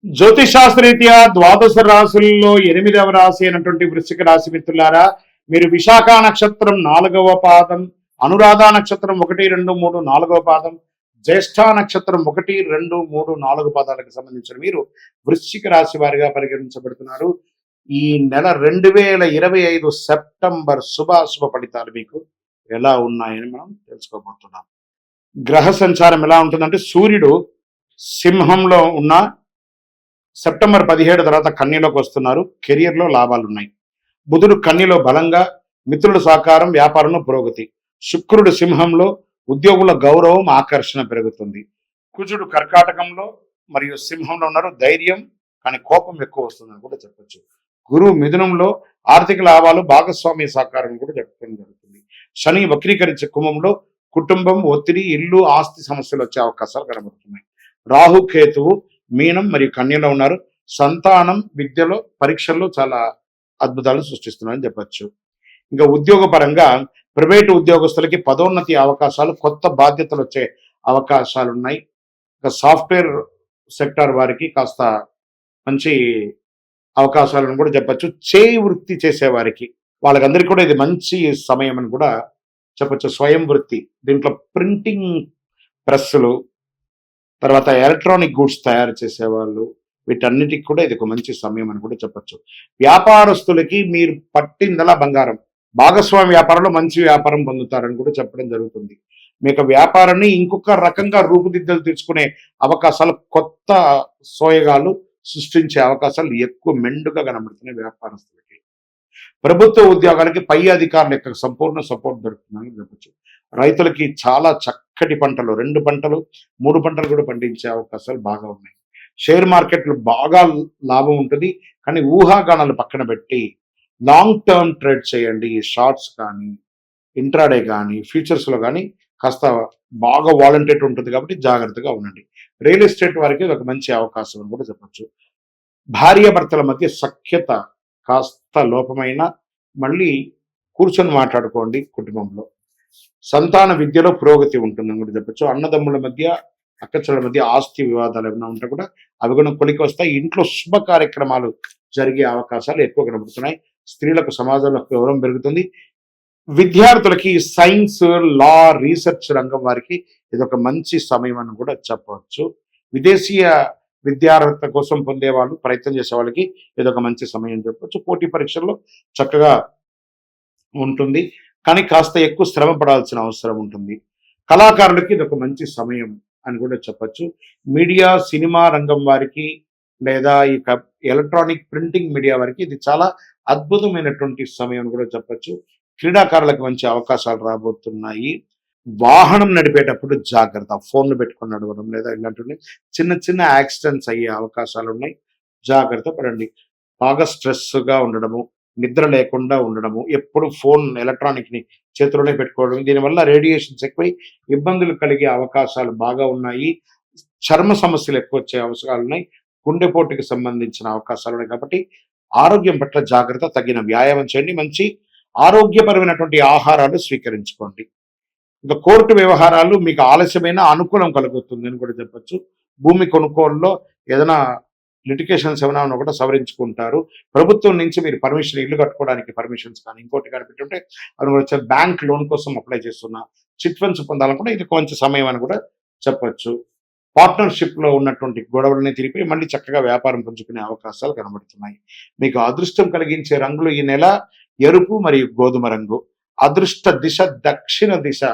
జ్యోతిషాస్త్రరీత్యా ద్వాదశ రాశుల్లో 8వ రాశి అయినటువంటి వృశ్చిక రాశి మిత్రులారా, మీరు విశాఖ నక్షత్రం 4వ పాదం, అనురాధ నక్షత్రం 1, 2, 3, 4వ పాదం, జ్యేష్ఠ నక్షత్రం 1, 2, 3, 4 పాదాలకు సంబంధించిన మీరు వృశ్చిక రాశి వారిగా పరిగణించబడుతున్నారు. ఈ నెల 2025 సెప్టెంబర్ శుభాశుభ ఫలితాలు మీకు ఎలా ఉన్నాయని మనం తెలుసుకోబోతున్నాం. గ్రహ సంచారం ఎలా ఉంటుందంటే, సూర్యుడు సింహంలో ఉన్న సెప్టెంబర్ 17 తర్వాత కన్యలోకి వస్తున్నారు. కెరియర్లో లాభాలు ఉన్నాయి. బుధుడు కన్యలో బలంగా, మిత్రుల సహకారం, వ్యాపారంలో పురోగతి. శుక్రుడు సింహంలో ఉద్యోగుల గౌరవం, ఆకర్షణ పెరుగుతుంది. కుజుడు కర్కాటకంలో మరియు సింహంలో ఉన్నారు. ధైర్యం కానీ కోపం ఎక్కువ వస్తుందని కూడా చెప్పచ్చు. గురువు మిథునంలో ఆర్థిక లాభాలు, భాగస్వామ్య సహకారం కూడా చెప్పడం జరుగుతుంది. శని వక్రీకరించే కుంభంలో కుటుంబం, ఒత్తిడి, ఇల్లు, ఆస్తి సమస్యలు వచ్చే అవకాశాలు కనబడుతున్నాయి. రాహు కేతువు మీనం మరియు కన్యలో ఉన్నారు. సంతానం, విద్యలో, పరీక్షల్లో చాలా అద్భుతాలు సృష్టిస్తున్నారని చెప్పచ్చు. ఇంకా ఉద్యోగ పరంగా ప్రైవేటు ఉద్యోగస్తులకి పదోన్నతి అవకాశాలు, కొత్త బాధ్యతలు వచ్చే అవకాశాలు ఉన్నాయి. ఇంకా సాఫ్ట్వేర్ సెక్టార్ వారికి కాస్త మంచి అవకాశాలను కూడా చెప్పచ్చు. చేయి వృత్తి చేసే వారికి వాళ్ళకందరికీ కూడా ఇది మంచి సమయం అని కూడా చెప్పచ్చు. స్వయం వృత్తి, దీంట్లో ప్రింటింగ్ ప్రెస్సులు, తర్వాత ఎలక్ట్రానిక్ గూడ్స్ తయారు చేసేవాళ్ళు, వీటన్నిటికి కూడా ఇది ఒక మంచి సమయం అని కూడా చెప్పచ్చు. వ్యాపారస్తులకి మీరు పట్టిందలా బంగారం, భాగస్వామి వ్యాపారంలో మంచి వ్యాపారం పొందుతారని కూడా చెప్పడం జరుగుతుంది. మీకు వ్యాపారాన్ని ఇంకొక రకంగా రూపుదిద్దలు తెచ్చుకునే అవకాశాలు, కొత్త సోయగాలు సృష్టించే అవకాశాలు ఎక్కువ మెండుగా కనబడుతున్నాయి వ్యాపారస్తులకి. ప్రభుత్వ ఉద్యోగాలకి పై అధికారుల యొక్క సంపూర్ణ సపోర్ట్ దొరుకుతుందని చెప్పచ్చు. రైతులకి చాలా చక్కటి పంటలు, 2 పంటలు 3 పంటలు కూడా పండించే అవకాశాలు బాగా ఉన్నాయి. షేర్ మార్కెట్లు బాగా లాభం ఉంటుంది, కానీ ఊహాగానాలు పక్కన పెట్టి లాంగ్ టర్మ్ ట్రేడ్ చేయండి. షార్ట్స్ కానీ, ఇంట్రాడే కానీ, ఫ్యూచర్స్లో కానీ కాస్త బాగా వాలంటేట్ ఉంటుంది కాబట్టి జాగ్రత్తగా ఉండండి. రియల్ ఎస్టేట్ వారికి ఒక మంచి అవకాశం అని కూడా చెప్పచ్చు. భార్యాభర్తల మధ్య సఖ్యత కాస్త లోపమైన, మళ్ళీ కూర్చొని మాట్లాడుకోండి కుటుంబంలో. సంతాన విద్యలో పురోగతి ఉంటుందని కూడా చెప్పచ్చు. అన్నదమ్ముల మధ్య, అక్కచెల్లెల మధ్య ఆస్తి వివాదాలు ఏమైనా ఉంటే కూడా అవి కూడా కొలికి వస్తాయి. ఇంట్లో శుభ కార్యక్రమాలు జరిగే అవకాశాలు ఎక్కువ కనబడుతున్నాయి. స్త్రీలకు సమాజంలో గౌరవం పెరుగుతుంది. విద్యార్థులకి సైన్స్, లా, రీసెర్చ్ రంగం వారికి ఇది ఒక మంచి సమయం అని కూడా చెప్పవచ్చు. విదేశీయ విద్యార్హత కోసం పొందే వాళ్ళు, ప్రయత్నం చేసే వాళ్ళకి ఇది ఒక మంచి సమయం చెప్పవచ్చు. పోటీ పరీక్షల్లో చక్కగా ఉంటుంది, కానీ కాస్త ఎక్కువ శ్రమ పడాల్సిన అవసరం ఉంటుంది. కళాకారులకి ఇది ఒక మంచి సమయం అని కూడా చెప్పచ్చు. మీడియా, సినిమా రంగం వారికి, లేదా ఈ ఎలక్ట్రానిక్ ప్రింటింగ్ మీడియా వారికి ఇది చాలా అద్భుతమైనటువంటి సమయం కూడా చెప్పచ్చు. క్రీడాకారులకు మంచి అవకాశాలు రాబోతున్నాయి. వాహనం నడిపేటప్పుడు జాగ్రత్త, ఫోన్లు పెట్టుకొని నడవడం లేదా ఇలాంటివి చిన్న చిన్న యాక్సిడెంట్స్ అయ్యే అవకాశాలు ఉన్నాయి. జాగ్రత్త పడండి. బాగా స్ట్రెస్గా ఉండడము, నిద్ర లేకుండా ఉండడము, ఎప్పుడు ఫోన్ ఎలక్ట్రానిక్ ని చేతిలోనే పెట్టుకోవడం, దీనివల్ల రేడియేషన్స్ ఎక్కువై ఇబ్బందులు కలిగే అవకాశాలు బాగా ఉన్నాయి. చర్మ సమస్యలు ఎక్కువ వచ్చే అవకాశాలు ఉన్నాయి. గుండెపోటుకి సంబంధించిన అవకాశాలు ఉన్నాయి. కాబట్టి ఆరోగ్యం పట్ల జాగ్రత్త, తగిన వ్యాయామం చేయండి, మంచి ఆరోగ్యపరమైనటువంటి ఆహారాలు స్వీకరించుకోండి. ఇంకా కోర్టు వ్యవహారాలు మీకు ఆలస్యమైన అనుకూలం కలుగుతుంది అని కూడా చెప్పచ్చు. భూమి కొనుగోలులో ఏదైనా లిటికేషన్స్ ఏమైనా ఉన్నా కూడా సవరించుకుంటారు. ప్రభుత్వం నుంచి మీరు పర్మిషన్, ఇల్లు కట్టుకోవడానికి పర్మిషన్స్ కానీ ఇంకోటి కానీ పెట్టుంటే అది వచ్చే బ్యాంక్ లోన్ కోసం అప్లై చేస్తున్నా, చిట్ ఫండ్స్ పొందాలనుకుంటే ఇది కొంచెం సమయం అని కూడా చెప్పచ్చు. పార్ట్నర్షిప్ లో ఉన్నటువంటి గొడవలని తిరిగి మళ్ళీ చక్కగా వ్యాపారం పుంజుకునే అవకాశాలు కనబడుతున్నాయి. మీకు అదృష్టం కలిగించే రంగులు ఈ నెల ఎరుపు మరియు గోధుమ రంగు. అదృష్ట దిశ దక్షిణ దిశ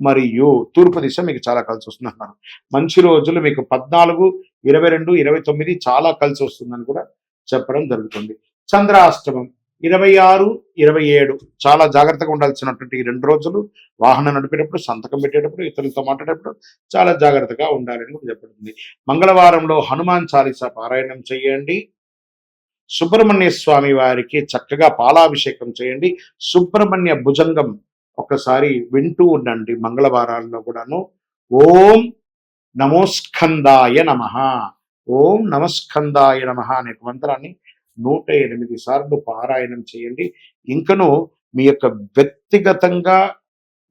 మరియు తూర్పు దిశ మీకు చాలా కలిసి వస్తున్నారు. మంచి రోజులు మీకు 14, 22, 29 చాలా కలిసి వస్తుందని కూడా చెప్పడం జరుగుతుంది. చంద్రాష్టమం 26, 27 చాలా జాగ్రత్తగా ఉండాల్సినటువంటి ఈ 2 రోజులు. వాహనం నడిపేటప్పుడు, సంతకం పెట్టేటప్పుడు, ఇతరులతో మాట్లాడేటప్పుడు చాలా జాగ్రత్తగా ఉండాలని కూడా చెప్పబడుతుంది. మంగళవారంలో హనుమాన్ చాలీసా పారాయణం చేయండి. సుబ్రహ్మణ్య స్వామి వారికి చక్కగా పాలాభిషేకం చేయండి. సుబ్రహ్మణ్య భుజంగం ఒకసారి వింటూ ఉండండి మంగళవారాల్లో కూడాను. ఓం నమోస్కందాయ నమః, ఓం నమస్కందాయ నమః అనే మంత్రాన్ని 108 సార్లు పారాయణం చేయండి. ఇంకను మీ యొక్క వ్యక్తిగతంగా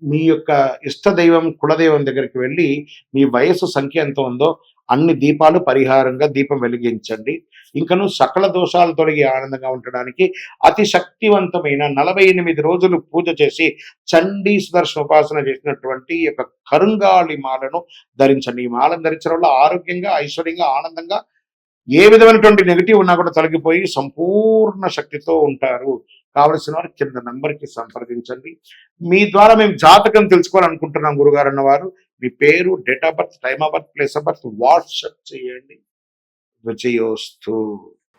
మీ యొక్క ఇష్టదైవం, కులదైవం దగ్గరికి వెళ్ళి మీ వయసు సంఖ్య ఎంత ఉందో అన్ని దీపాలు పరిహారంగా దీపం వెలిగించండి. ఇంకను సకల దోషాలు తొలగి ఆనందంగా ఉండడానికి అతి శక్తివంతమైన 48 రోజులు పూజ చేసి చండీ సుదర్శన ఉపాసన చేసినటువంటి ఈ యొక్క కరుంగాళి మాలను ధరించండి. ఈ మాలను ధరించడం వల్ల ఆరోగ్యంగా, ఐశ్వర్యంగా, ఆనందంగా, ఏ విధమైనటువంటి నెగిటివ్ ఉన్నా కూడా తొలగిపోయి సంపూర్ణ శక్తితో ఉంటారు. కావలసిన వారు కింద నంబర్కి సంప్రదించండి. మీ ద్వారా మేము జాతకం తెలుసుకోవాలనుకుంటున్నాం గురుగారు అన్నవారు మీ పేరు, date of birth, time of birth, place of birth WhatsApp చేయండి. విజయోస్తు.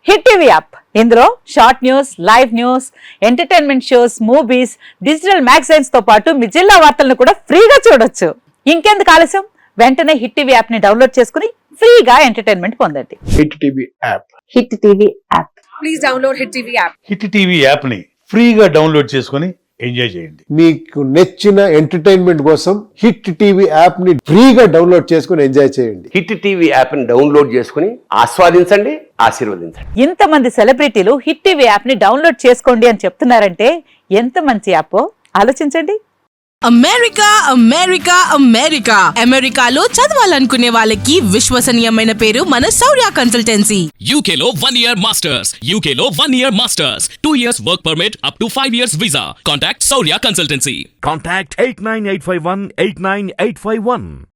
హిట్ టీవీ యాప్, ఇందులో short news, live news, entertainment shows, movies, digital magazines తో పాటు మీ జిల్లా వార్తలను కూడా ఫ్రీగా చూడొచ్చు. ఇంకెందుకు ఆలస్యం, వెంటనే హిట్ టీవీ యాప్ ని డౌన్లోడ్ చేసుకుని ఫ్రీగా ఎంటర్టైన్మెంట్ పొందండి. Hit TV app. Hit TV app. Please download Hit TV app. Hit TV యాప్ని ఫ్రీగా డౌన్లోడ్ చేసుకొని ఎంజాయ్ చేయండి. మీకు నచ్చిన ఎంటర్టైన్మెంట్ కోసం హిట్ టీవీ యాప్ ని ఫ్రీగా డౌన్లోడ్ చేసుకుని ఎంజాయ్ చేయండి. హిట్ టీవీ యాప్ని డౌన్లోడ్ చేసుకుని ఆస్వాదించండి, ఆశీర్వదించండి. ఇంతమంది సెలబ్రిటీలు హిట్ టీవీ యాప్ ని డౌన్లోడ్ చేసుకోండి అని చెప్తున్నారంటే ఎంత మంచి యాప్ ఆలోచించండి. అమెరికా అమెరికా అమెరికా అమెరికాలో చదవాలనుకునే వాళ్ళకి విశ్వసనీయమైన పేరు మన శౌర్య కన్సల్టెన్సీ. UK లో 1 year masters. UK లో 1 year masters. 2 years work permit up to 5 years visa. Contact Saurya Consultancy. Contact 89851 89851.